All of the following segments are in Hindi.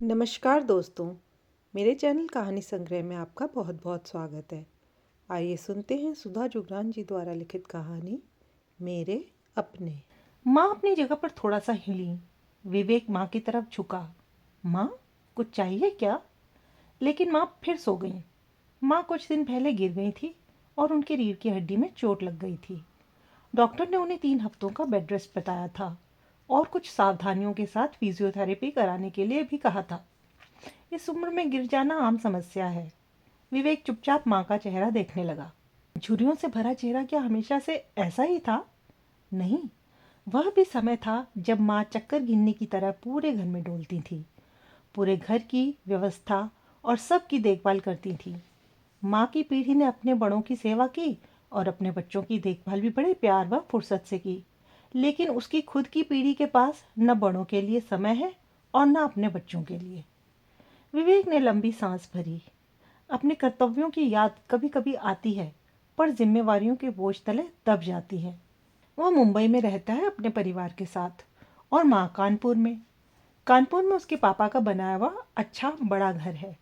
नमस्कार दोस्तों, मेरे चैनल कहानी संग्रह में आपका बहुत बहुत स्वागत है। आइए सुनते हैं सुधा जुगरान जी द्वारा लिखित कहानी मेरे अपने। माँ अपनी जगह पर थोड़ा सा हिली। विवेक माँ की तरफ झुका। माँ, कुछ चाहिए क्या? लेकिन माँ फिर सो गई। माँ कुछ दिन पहले गिर गई थी और उनकी रीढ़ की हड्डी में चोट लग गई थी। डॉक्टर ने उन्हें 3 हफ्तों का बेड रेस्ट बताया था और कुछ सावधानियों के साथ फिजियोथेरेपी कराने के लिए भी कहा था। इस उम्र में गिर जाना आम समस्या है। विवेक चुपचाप माँ का चेहरा देखने लगा। झुर्रियों से भरा चेहरा क्या हमेशा से ऐसा ही था? नहीं, वह भी समय था जब माँ चक्कर गिनने की तरह पूरे घर में डोलती थी, पूरे घर की व्यवस्था और सबकी देखभाल करती थी। माँ की पीढ़ी ने अपने बड़ों की सेवा की और अपने बच्चों की देखभाल भी बड़े प्यार व फुर्सत से की। लेकिन उसकी खुद की पीढ़ी के पास न बड़ों के लिए समय है और न अपने बच्चों के लिए। विवेक ने लंबी सांस भरी। अपने कर्तव्यों की याद कभी कभी आती है, पर जिम्मेवारियों के बोझ तले दब जाती है। वह मुंबई में रहता है अपने परिवार के साथ और माँ कानपुर में। कानपुर में उसके पापा का बनाया हुआ अच्छा बड़ा घर है,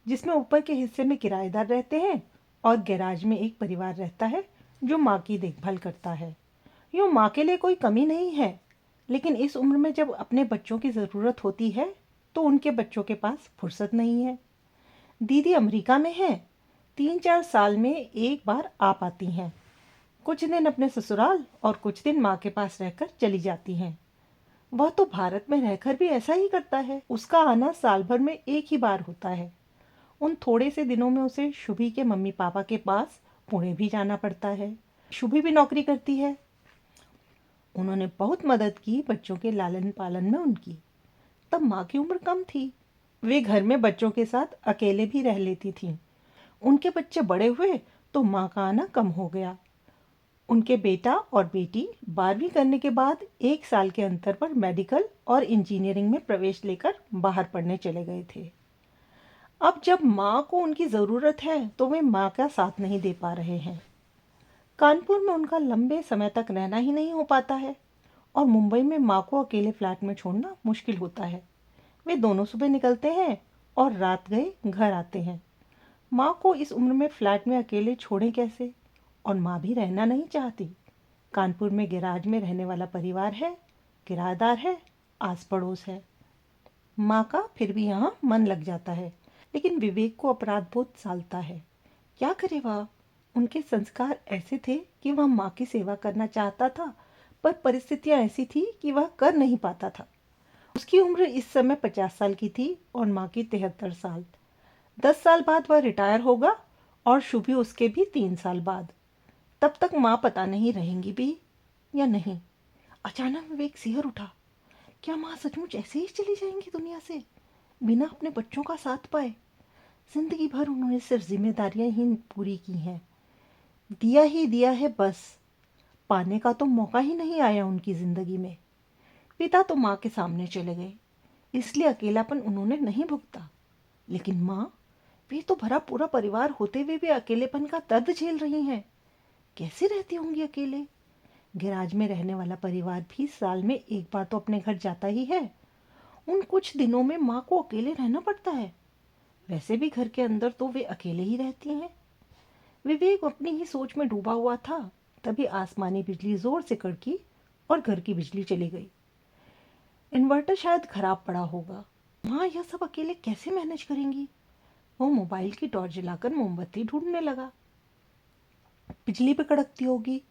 जिसमें ऊपर के हिस्से में किराएदार रहते हैं और गैराज में एक परिवार रहता है जो माँ की देखभाल करता है। यूँ माँ के लिए कोई कमी नहीं है, लेकिन इस उम्र में जब अपने बच्चों की ज़रूरत होती है तो उनके बच्चों के पास फुर्सत नहीं है। दीदी अमेरिका में है, 3-4 साल में एक बार आ पाती हैं। कुछ दिन अपने ससुराल और कुछ दिन माँ के पास रहकर चली जाती हैं। वह तो भारत में रहकर भी ऐसा ही करता है। उसका आना साल भर में एक ही बार होता है। उन थोड़े से दिनों में उसे शुभी के मम्मी पापा के पास पुणे भी जाना पड़ता है। शुभी भी नौकरी करती है। उन्होंने बहुत मदद की बच्चों के लालन पालन में उनकी। तब माँ की उम्र कम थी। वे घर में बच्चों के साथ अकेले भी रह लेती थीं। उनके बच्चे बड़े हुए तो माँ का आना कम हो गया। उनके बेटा और बेटी 12वीं करने के बाद 1 साल के अंतर पर मेडिकल और इंजीनियरिंग में प्रवेश लेकर बाहर पढ़ने चले गए थे। अब जब माँ को उनकी ज़रूरत है तो वे माँ का साथ नहीं दे पा रहे हैं। कानपुर में उनका लंबे समय तक रहना ही नहीं हो पाता है और मुंबई में माँ को अकेले फ्लैट में छोड़ना मुश्किल होता है। वे दोनों सुबह निकलते हैं और रात गए घर आते हैं। माँ को इस उम्र में फ्लैट में अकेले छोड़ें कैसे? और माँ भी रहना नहीं चाहती। कानपुर में गैराज में रहने वाला परिवार है, किराएदार है, आस पड़ोस है। माँ का फिर भी यहाँ मन लग जाता है, लेकिन विवेक को अपराध बोध सालता है। क्या करे वह? उनके संस्कार ऐसे थे कि वह माँ की सेवा करना चाहता था, पर परिस्थितियाँ ऐसी थी कि वह कर नहीं पाता था। उसकी उम्र इस समय 50 साल की थी और माँ की 73 साल। 10 साल बाद वह रिटायर होगा और शुभी उसके भी 3 साल बाद। तब तक माँ पता नहीं रहेंगी भी या नहीं। अचानक विवेक सिहर उठा। क्या माँ सचमुच ऐसे ही चली जाएंगी दुनिया से, बिना अपने बच्चों का साथ पाए? जिंदगी भर उन्होंने सिर्फ जिम्मेदारियां ही पूरी की हैं, दिया ही दिया है बस। पाने का तो मौका ही नहीं आया उनकी जिंदगी में। पिता तो माँ के सामने चले गए, इसलिए अकेलापन उन्होंने नहीं भुगता। लेकिन माँ, वे तो भरा पूरा परिवार होते हुए भी अकेलेपन का दर्द झेल रही हैं। कैसे रहती होंगी अकेले? गैराज में रहने वाला परिवार भी साल में एक बार तो अपने घर जाता ही है। उन कुछ दिनों में माँ को अकेले रहना पड़ता है। वैसे भी घर के अंदर तो वे अकेले ही रहती हैं। विवेक अपनी ही सोच में डूबा हुआ था, तभी आसमानी बिजली जोर से कड़की और घर की बिजली चली गई। इन्वर्टर शायद खराब पड़ा होगा। माँ यह सब अकेले कैसे मैनेज करेंगी? वो मोबाइल की टॉर्च जलाकर मोमबत्ती ढूंढने लगा। बिजली भी कड़कती होगी,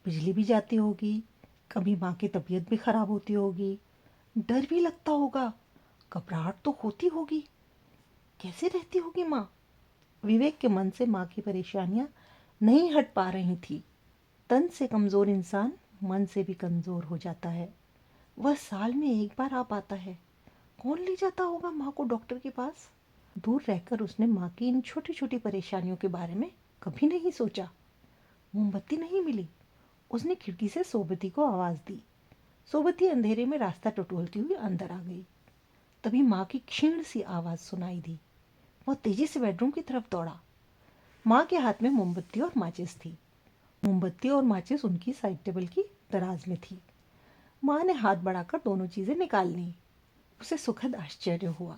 बिजली भी जाती होगी, कभी माँ की तबीयत भी खराब होती होगी, डर भी लगता होगा, घबराहट तो होती होगी। कैसे रहती होगी माँ? विवेक के मन से माँ की परेशानियां नहीं हट पा रही थी। तन से कमज़ोर इंसान मन से भी कमज़ोर हो जाता है। वह साल में एक बार आ पाता है। कौन ले जाता होगा माँ को डॉक्टर के पास? दूर रहकर उसने माँ की इन छोटी छोटी परेशानियों के बारे में कभी नहीं सोचा। मोमबत्ती नहीं मिली। उसने खिड़की से सोबती को आवाज़ दी। सोबती अंधेरे में रास्ता टटोलती हुई अंदर आ गई। तभी माँ की क्षीण सी आवाज़ सुनाई दी। वह तेजी से बेडरूम की तरफ दौड़ा। माँ के हाथ में मोमबत्ती और माचिस थी। मोमबत्ती और माचिस उनकी साइड टेबल की दराज में थी। माँ ने हाथ बढ़ाकर दोनों चीज़ें निकाल ली। उसे सुखद आश्चर्य हुआ।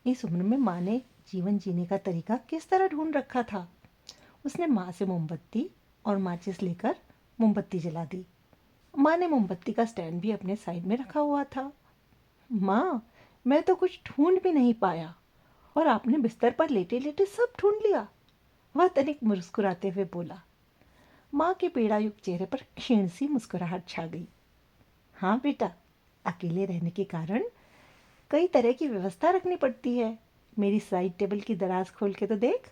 इस उम्र में माँ ने जीवन जीने का तरीका किस तरह ढूंढ रखा था। उसने माँ से मोमबत्ती और माचिस लेकर मोमबत्ती जला दी। माँ ने मोमबत्ती का स्टैंड भी अपने साइड में रखा हुआ था। माँ, मैं तो कुछ ढूंढ भी नहीं पाया और आपने बिस्तर पर लेटे लेटे सब ढूंढ लिया, वह तनिक मुस्कुराते हुए बोला। माँ के पीड़ायुक्त चेहरे पर क्षीण सी मुस्कुराहट छा गई। हाँ बेटा, अकेले रहने के कारण कई तरह की व्यवस्था रखनी पड़ती है। मेरी साइड टेबल की दराज खोल के तो देख।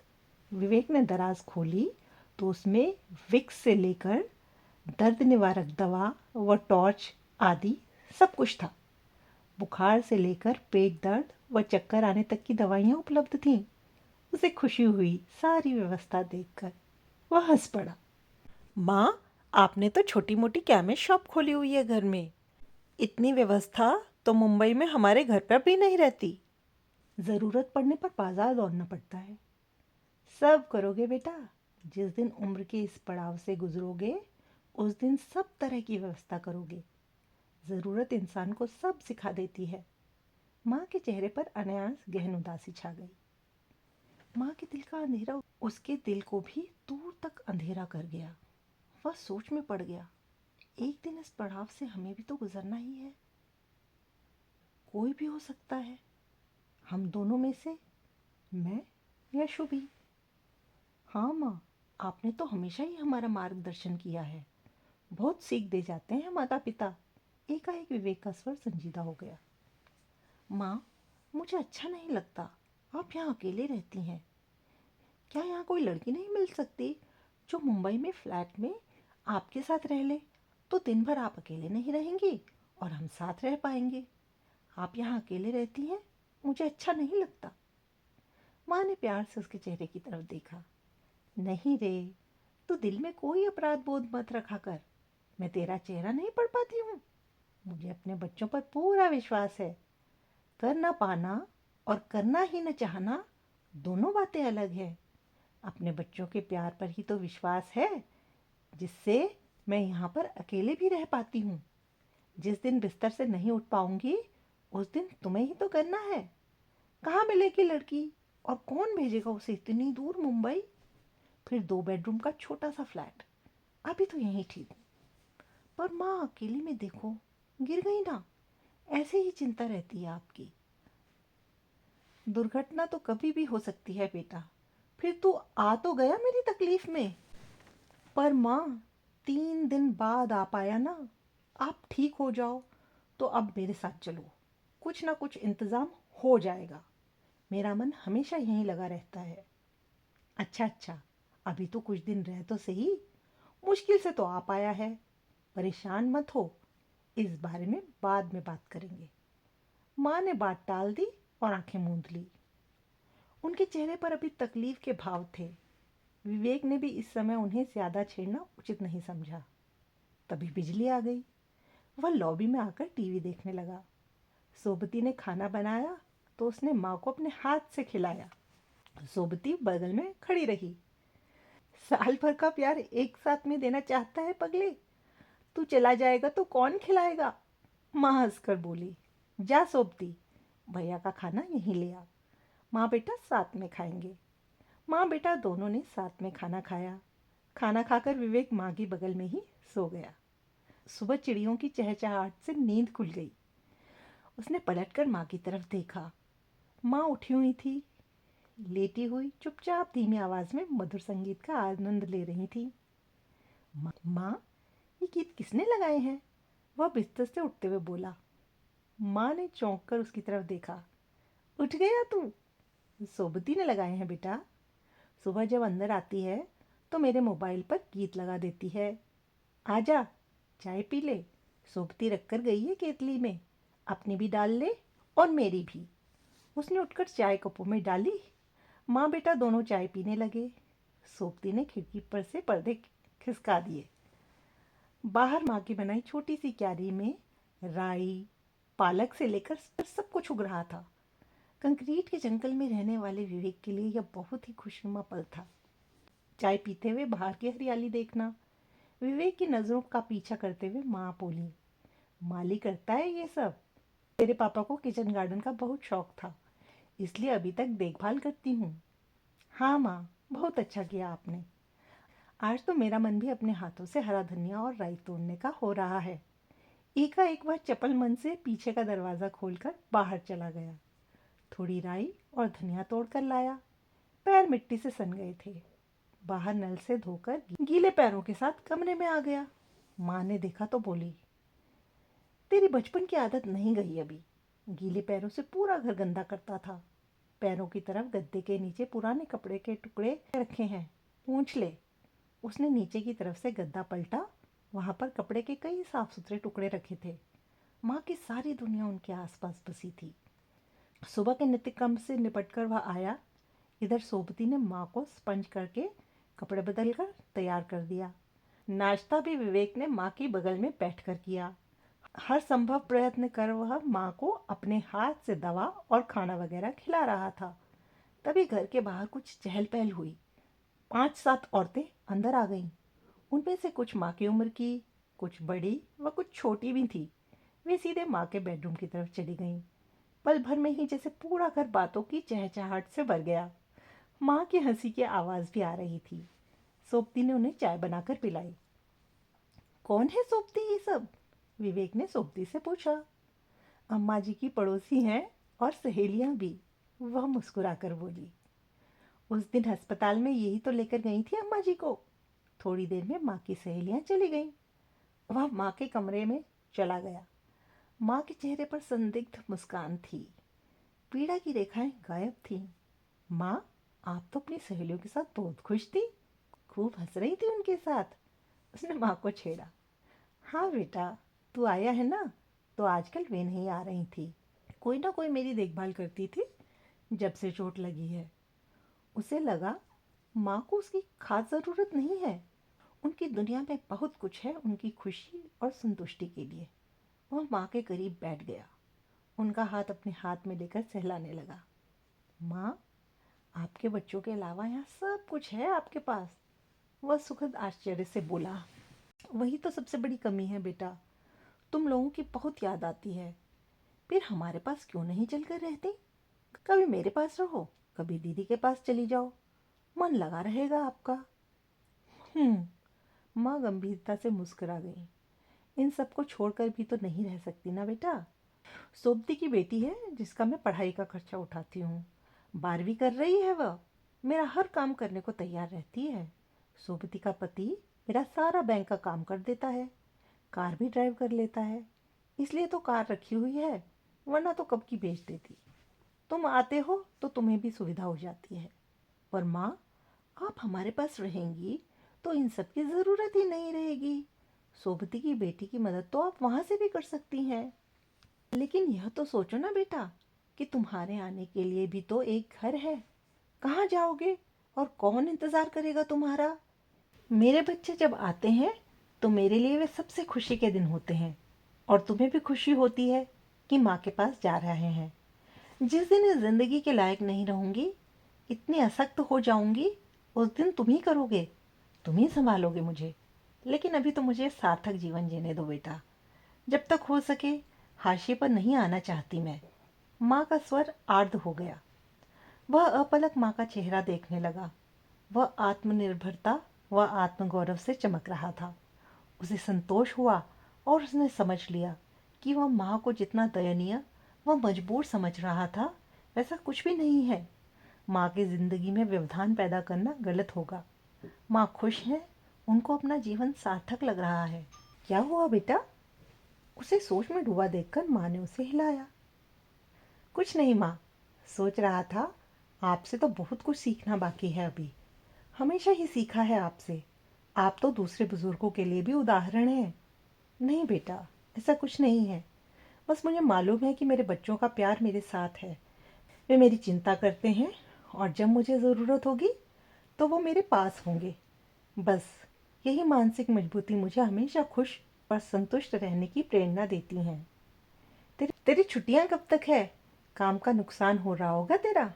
विवेक ने दराज खोली तो उसमें विक्स से लेकर दर्द निवारक दवा व टॉर्च आदि सब कुछ था। बुखार से लेकर पेट दर्द व चक्कर आने तक की दवाइयाँ उपलब्ध थीं। उसे खुशी हुई सारी व्यवस्था देखकर। वह हंस पड़ा। माँ, आपने तो छोटी मोटी केमिस्ट शॉप खोली हुई है घर में। इतनी व्यवस्था तो मुंबई में हमारे घर पर भी नहीं रहती। ज़रूरत पड़ने पर बाजार दौड़ना पड़ता है। सब करोगे बेटा। जिस दिन उम्र के इस पड़ाव से गुजरोगे उस दिन सब तरह की व्यवस्था करोगे। ज़रूरत इंसान को सब सिखा देती है। माँ के चेहरे पर अनायास गहन उदासी छा गई। माँ के दिल का अंधेरा उसके दिल को भी दूर तक अंधेरा कर गया। वह सोच में पड़ गया, एक दिन इस पड़ाव से हमें भी तो गुजरना ही है। कोई भी हो सकता है, हम दोनों में से, मैं या शुभी। हाँ माँ, आपने तो हमेशा ही हमारा मार्गदर्शन किया है। बहुत सीख दे जाते हैं माता पिता। एकाएक विवेक का स्वर संजीदा हो गया। माँ, मुझे अच्छा नहीं लगता। आप यहाँ अकेले रहती हैं। क्या यहाँ कोई लड़की नहीं मिल सकती जो मुंबई में फ्लैट में आपके साथ रह ले? तो दिन भर आप अकेले नहीं रहेंगी और हम साथ रह पाएंगे। आप यहाँ अकेले रहती हैं, मुझे अच्छा नहीं लगता। माँ ने प्यार से उसके चेहरे की तरफ देखा। नहीं रे, तू दिल में कोई अपराध बोध मत रखा कर। मैं तेरा चेहरा नहीं पढ़ पाती हूँ। मुझे अपने बच्चों पर पूरा विश्वास है। कर ना पाना और करना ही न चाहना दोनों बातें अलग है। अपने बच्चों के प्यार पर ही तो विश्वास है जिससे मैं यहाँ पर अकेले भी रह पाती हूँ। जिस दिन बिस्तर से नहीं उठ पाऊंगी उस दिन तुम्हें ही तो करना है। कहाँ मिलेगी लड़की और कौन भेजेगा उसे इतनी दूर मुंबई? फिर 2 बेडरूम का छोटा सा फ्लैट। अभी तो यहीं ठीक हूँ, पर माँ अकेली में देखो गिर गई ना, ऐसे ही चिंता रहती है आपकी। दुर्घटना तो कभी भी हो सकती है बेटा। फिर तू आ तो गया मेरी तकलीफ में। पर माँ, 3 दिन बाद आ पाया ना। आप ठीक हो जाओ तो अब मेरे साथ चलो। कुछ ना कुछ इंतज़ाम हो जाएगा। मेरा मन हमेशा यहीं लगा रहता है। अच्छा अच्छा, अभी तो कुछ दिन रह तो सही। मुश्किल से तो आ पाया है। परेशान मत हो, इस बारे में बाद में बात करेंगे। माँ ने बात टाल दी और आंखें मूंद ली। उनके चेहरे पर अभी तकलीफ के भाव थे। विवेक ने भी इस समय उन्हें ज़्यादा छेड़ना उचित नहीं समझा। तभी बिजली आ गई। वह लॉबी में आकर टीवी देखने लगा। सोबती ने खाना बनाया तो उसने माँ को अपने हाथ से खिलाया। सोबती बगल में खड़ी रही। साल भर का प्यार एक साथ में देना चाहता है पगले? तू चला जाएगा तो कौन खिलाएगा? माँ हंसकर बोली। जा सोबती, भैया का खाना यहीं ले आ। माँ बेटा साथ में खाएंगे। माँ बेटा दोनों ने साथ में खाना खाया। खाना खाकर विवेक माँ की बगल में ही सो गया। सुबह चिड़ियों की चहचहाहट से नींद खुल गई। उसने पलटकर माँ की तरफ देखा। माँ उठी हुई थी, लेटी हुई चुपचाप धीमी आवाज में मधुर संगीत का आनंद ले रही थी। माँ, ये गीत किसने लगाए हैं? वह बिस्तर से उठते हुए बोला। माँ ने चौंक कर उसकी तरफ देखा। उठ गया तू? सोबती ने लगाए हैं बेटा। सुबह जब अंदर आती है तो मेरे मोबाइल पर गीत लगा देती है। आजा, चाय पी ले। सोबती रखकर गई है केतली में। अपनी भी डाल ले और मेरी भी। उसने उठकर चाय कपों में डाली। माँ बेटा दोनों चाय पीने लगे। सोबती ने खिड़की पर से पर्दे खिसका दिए। बाहर माँ की बनाई छोटी सी क्यारी में राई, पालक से लेकर सब कुछ उग रहा था। कंक्रीट के जंगल में रहने वाले विवेक के लिए यह बहुत ही खुशनुमा पल था। चाय पीते हुए बाहर की हरियाली देखना। विवेक की नज़रों का पीछा करते हुए माँ बोली। माली करता है ये सब। तेरे पापा को किचन गार्डन का बहुत शौक था, इसलिए अभी तक देखभाल करती हूँ। हाँ माँ, बहुत अच्छा किया आपने। आज तो मेरा मन भी अपने हाथों से हरा धनिया और राई तोड़ने का हो रहा है। एकाएक वह चपल मन से पीछे का दरवाज़ा खोलकर बाहर चला गया। थोड़ी राई और धनिया तोड़कर लाया। पैर मिट्टी से सन गए थे। बाहर नल से धोकर गीले पैरों के साथ कमरे में आ गया। माँ ने देखा तो बोली, तेरी बचपन की आदत नहीं गई अभी। गीले पैरों से पूरा घर गंदा करता था। पैरों की तरफ गद्दे के नीचे पुराने कपड़े के टुकड़े रखे हैं, पूंछ ले। उसने नीचे की तरफ से गद्दा पलटा। वहां पर कपड़े के कई साफ सुथरे टुकड़े रखे थे। माँ की सारी दुनिया उनके आसपास बसी थी। सुबह के नित्य कर्म से निपटकर वह आया। इधर सोबती ने माँ को स्पंज करके कपड़े बदलकर तैयार कर दिया। नाश्ता भी विवेक ने माँ की बगल में बैठकर किया। हर संभव प्रयत्न कर वह माँ को अपने हाथ से दवा और खाना वगैरह खिला रहा था। तभी घर के बाहर कुछ चहल पहल हुई। 5-7 औरतें अंदर आ गईं। उनमें से कुछ माँ की उम्र की, कुछ बड़ी व कुछ छोटी भी थी। वे सीधे माँ के बेडरूम की तरफ चली गईं। पल भर में ही जैसे पूरा घर बातों की चहचहाहट से भर गया। माँ की हंसी की आवाज़ भी आ रही थी। सोबती ने उन्हें चाय बनाकर पिलाई। कौन है सोबती ये सब? विवेक ने सोबती से पूछा। अम्मा जी की पड़ोसी हैं और सहेलियां भी, वह मुस्कुराकर बोली। उस दिन अस्पताल में यही तो लेकर गई थी अम्मा जी को। थोड़ी देर में माँ की सहेलियां चली गईं। वह माँ के कमरे में चला गया। माँ के चेहरे पर संदिग्ध मुस्कान थी। पीड़ा की रेखाएं गायब थीं। माँ, आप तो अपनी सहेलियों के साथ बहुत खुश थी, खूब हंस रही थी उनके साथ। उसने माँ को छेड़ा। हाँ बेटा, तू आया है ना, तो आजकल वे नहीं आ रही थी। कोई ना कोई मेरी देखभाल करती थी जब से चोट लगी है। उसे लगा माँ को उसकी खास ज़रूरत नहीं है। उनकी दुनिया में बहुत कुछ है उनकी खुशी और संतुष्टि के लिए। वह माँ के करीब बैठ गया। उनका हाथ अपने हाथ में लेकर सहलाने लगा। माँ, आपके बच्चों के अलावा यहाँ सब कुछ है आपके पास। वह सुखद आश्चर्य से बोला। वही तो सबसे बड़ी कमी है बेटा। तुम लोगों की बहुत याद आती है। फिर हमारे पास क्यों नहीं चलकर रहती? कभी मेरे पास रहो, कभी दीदी के पास चली जाओ। मन लगा रहेगा आपका। माँ गंभीरता से मुस्कुरा गई। इन सबको छोड़कर भी तो नहीं रह सकती ना बेटा। सोबती की बेटी है जिसका मैं पढ़ाई का खर्चा उठाती हूँ। 12वीं कर रही है वह। मेरा हर काम करने को तैयार रहती है। सोबती का पति मेरा सारा बैंक का काम कर देता है। कार भी ड्राइव कर लेता है। इसलिए तो कार रखी हुई है, वरना तो कब की बेच देती। तुम आते हो तो तुम्हें भी सुविधा हो जाती है। और माँ, आप हमारे पास रहेंगी तो इन सब की ज़रूरत ही नहीं रहेगी। सोबती की बेटी की मदद तो आप वहाँ से भी कर सकती हैं। लेकिन यह तो सोचो ना बेटा कि तुम्हारे आने के लिए भी तो एक घर है। कहाँ जाओगे और कौन इंतज़ार करेगा तुम्हारा? मेरे बच्चे जब आते हैं तो मेरे लिए वे सबसे खुशी के दिन होते हैं। और तुम्हें भी खुशी होती है कि माँ के पास जा रहे हैं। जिस दिन इस ज़िंदगी के लायक नहीं रहूँगी, इतनी असक्त हो जाऊँगी, उस दिन तुम ही करोगे, तुम ही संभालोगे मुझे। लेकिन अभी तो मुझे सार्थक जीवन जीने दो बेटा। जब तक हो सके हाशिए पर नहीं आना चाहती मैं। माँ का स्वर आर्द्र हो गया। वह अपलक माँ का चेहरा देखने लगा। वह आत्मनिर्भरता व आत्मगौरव से चमक रहा था। उसे संतोष हुआ और उसने समझ लिया कि वह माँ को जितना दयनीय व मजबूर समझ रहा था, वैसा कुछ भी नहीं है। माँ की जिंदगी में व्यवधान पैदा करना गलत होगा। माँ खुश है, उनको अपना जीवन सार्थक लग रहा है। क्या हुआ बेटा? उसे सोच में डूबा देखकर माँ ने उसे हिलाया। कुछ नहीं माँ, सोच रहा था आपसे तो बहुत कुछ सीखना बाकी है अभी। हमेशा ही सीखा है आपसे। आप तो दूसरे बुजुर्गों के लिए भी उदाहरण हैं। नहीं बेटा, ऐसा कुछ नहीं है। बस मुझे मालूम है कि मेरे बच्चों का प्यार मेरे साथ है। वे मेरी चिंता करते हैं और जब मुझे ज़रूरत होगी तो वो मेरे पास होंगे। बस यही मानसिक मजबूती मुझे हमेशा खुश और संतुष्ट रहने की प्रेरणा देती हैं। तेरी छुट्टियां कब तक है? काम का नुकसान हो रहा होगा तेरा।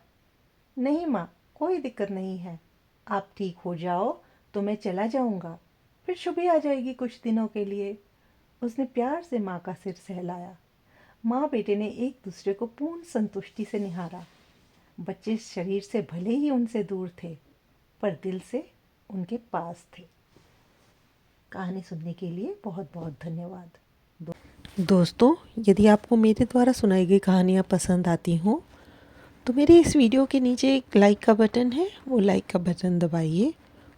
नहीं माँ, कोई दिक्कत नहीं है। आप ठीक हो जाओ तो मैं चला जाऊंगा। फिर शुभी आ जाएगी कुछ दिनों के लिए। उसने प्यार से माँ का सिर सहलाया। माँ बेटे ने एक दूसरे को पूर्ण संतुष्टि से निहारा। बच्चे शरीर से भले ही उनसे दूर थे, पर दिल से उनके पास थे। कहानी सुनने के लिए बहुत बहुत धन्यवाद। दोस्तों, यदि आपको मेरे द्वारा सुनाई गई कहानियाँ पसंद आती हों तो मेरे इस वीडियो के नीचे एक लाइक का बटन है, वो लाइक का बटन दबाइए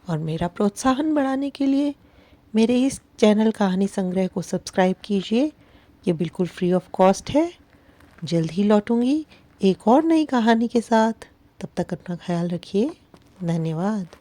और मेरा प्रोत्साहन बढ़ाने के लिए मेरे इस चैनल कहानी संग्रह को सब्सक्राइब कीजिए। ये बिल्कुल फ्री ऑफ कॉस्ट है। जल्द ही लौटूंगी एक और नई कहानी के साथ। तब तक अपना ख्याल रखिए। धन्यवाद।